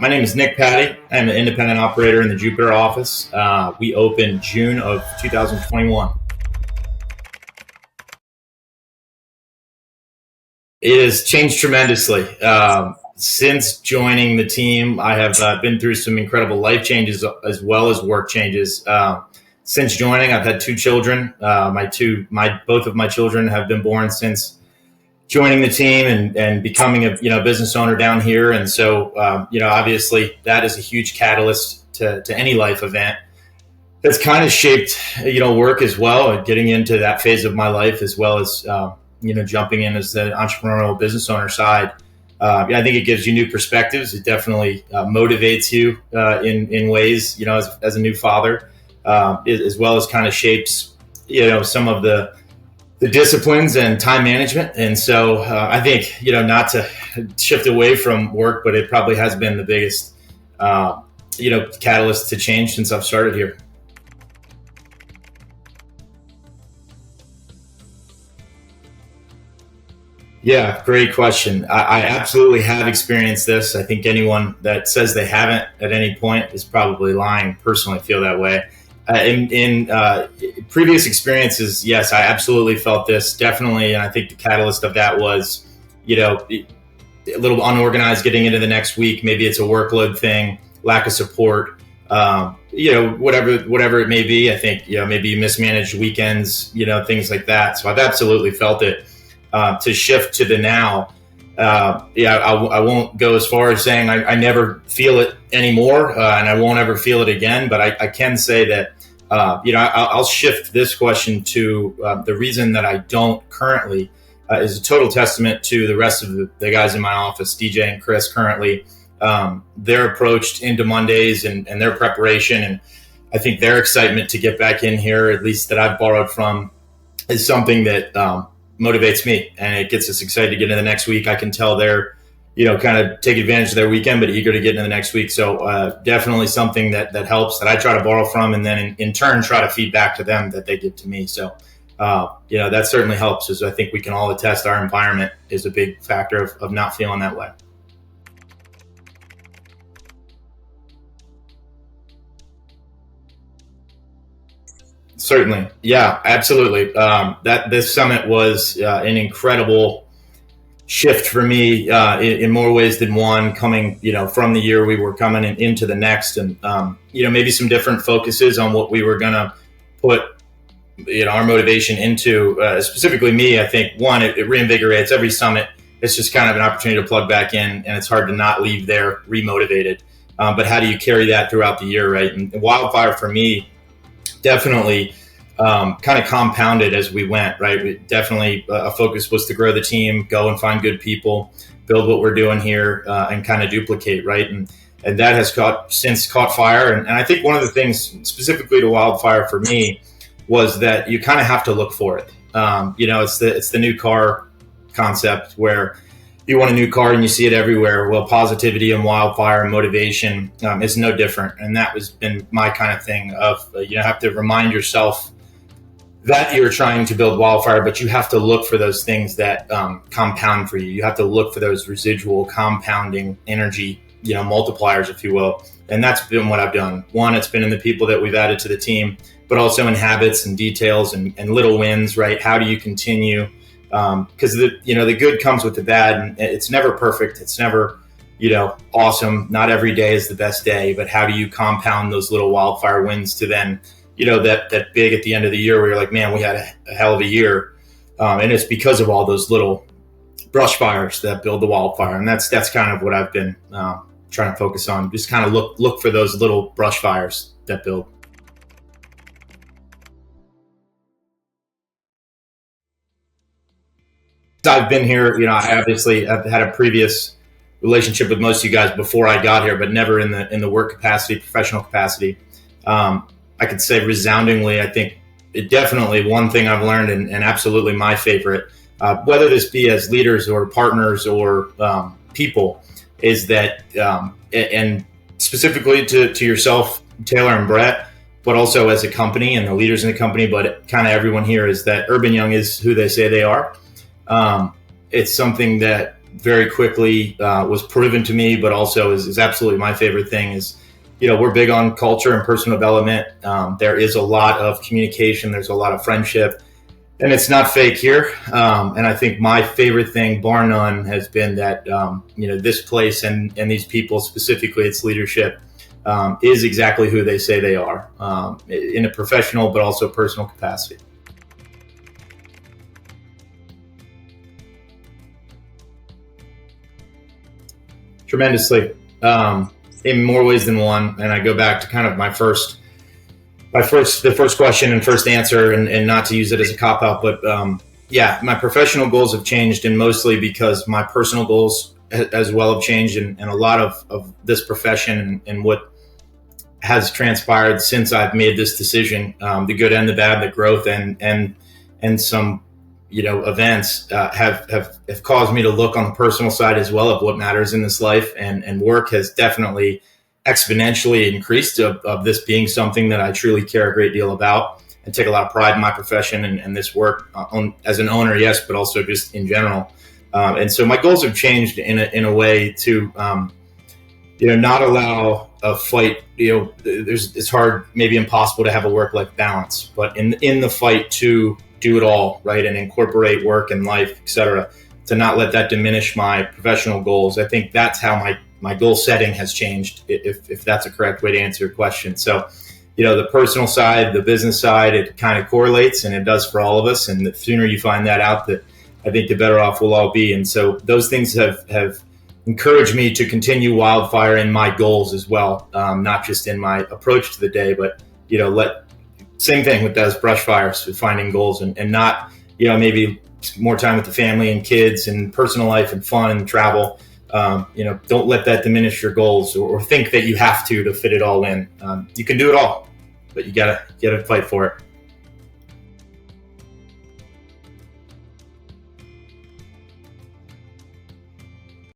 My name is Nick Patti. I'm an independent operator in the Jupiter office. We opened June of 2021. It has changed tremendously. Since joining the team, I have been through some incredible life changes as well as work changes. Since joining, I've had two children. Both of my children have been born since joining the team and becoming a business owner down here. And so obviously that is a huge catalyst to any life event. That's kind of shaped work as well, and getting into that phase of my life as well as jumping in as the entrepreneurial business owner side. I think it gives you new perspectives. It definitely motivates you in ways, as a new father, as well as kind of shapes, some of the disciplines and time management. And so I think, not to shift away from work, but it probably has been the biggest, catalyst to change since I've started here. Yeah, great question. I absolutely have experienced this. I think anyone that says they haven't at any point is probably lying. Personally, feel that way. In previous experiences, yes, I absolutely felt this. Definitely, and I think the catalyst of that was, a little unorganized getting into the next week. Maybe it's a workload thing, lack of support. Whatever it may be. I think maybe you mismanaged weekends, things like that. So I've absolutely felt it. To shift to the now, I won't go as far as saying I never feel it anymore, and I won't ever feel it again. But I can say that, I'll shift this question to the reason that I don't currently is a total testament to the rest of the guys in my office, DJ and Chris currently, their approach into Mondays and their preparation. And I think their excitement to get back in here, at least that I've borrowed from, is something that motivates me, and it gets us excited to get into the next week. I can tell they're, kind of take advantage of their weekend, but eager to get into the next week. So definitely something that helps, that I try to borrow from, and then in turn try to feed back to them that they give to me. So, that certainly helps, as I think we can all attest our environment is a big factor of not feeling that way. Certainly. Yeah, absolutely. That this summit was an incredible shift for me in more ways than one, coming, from the year we were coming into the next, and, maybe some different focuses on what we were going to put, our motivation into, specifically me. I think one, it reinvigorates every summit. It's just kind of an opportunity to plug back in, and it's hard to not leave there remotivated. But how do you carry that throughout the year, right? And Wildfire for me, definitely kind of compounded as we went, right? Definitely a focus was to grow the team, go and find good people, build what we're doing here, and kind of duplicate, right? And that has since caught fire. And I think one of the things specifically to Wildfire for me was that you kind of have to look for it. It's the new car concept where you want a new car and you see it everywhere. Well, positivity and Wildfire and motivation is no different. And that has been my kind of thing of, have to remind yourself that you're trying to build Wildfire, but you have to look for those things that compound for you. You have to look for those residual compounding energy, multipliers, if you will. And that's been what I've done. One, it's been in the people that we've added to the team, but also in habits and details and little wins, right? How do you continue? Because the good comes with the bad, and it's never perfect. It's never, awesome. Not every day is the best day, but how do you compound those little Wildfire wins to then, that big at the end of the year where you're like, man, we had a hell of a year. And it's because of all those little brush fires that build the Wildfire. And that's kind of what I've been trying to focus on. Just kind of look for those little brush fires that build. I've been here, I obviously have had a previous relationship with most of you guys before I got here, but never in the work capacity, professional capacity. I could say resoundingly, I think it definitely one thing I've learned, and absolutely my favorite, whether this be as leaders or partners or people, is that, and specifically to yourself, Taylor and Brett, but also as a company and the leaders in the company, but kind of everyone here, is that Erb and Young is who they say they are. It's something that very quickly was proven to me, but also is absolutely my favorite thing is, we're big on culture and personal development. There is a lot of communication. There's a lot of friendship, and it's not fake here. And I think my favorite thing, bar none, has been that, this place and these people, specifically its leadership, is exactly who they say they are, in a professional but also personal capacity. Tremendously, in more ways than one. And I go back to kind of the first question and first answer, and not to use it as a cop out, but my professional goals have changed, and mostly because my personal goals as well have changed, and a lot of this profession and what has transpired since I've made this decision, the good and the bad, the growth and some events have caused me to look on the personal side as well of what matters in this life, and work has definitely exponentially increased of this being something that I truly care a great deal about and take a lot of pride in my profession and this work as an owner, yes, but also just in general. And so my goals have changed in a way to, not allow a fight. It's hard, maybe impossible to have a work-life balance, but in the fight to do it all right and incorporate work and life, etc., to not let that diminish my professional goals. I think that's how my goal setting has changed, if that's a correct way to answer your question. So, the personal side, the business side, it kind of correlates, and it does for all of us. And the sooner you find that out, I think the better off we'll all be. And so those things have encouraged me to continue wildfire in my goals as well, not just in my approach to the day, but, same thing with those brush fires, with finding goals and not, maybe more time with the family and kids and personal life and fun and travel. Don't let that diminish your goals or think that you have to fit it all in. You can do it all, but you gotta fight for it.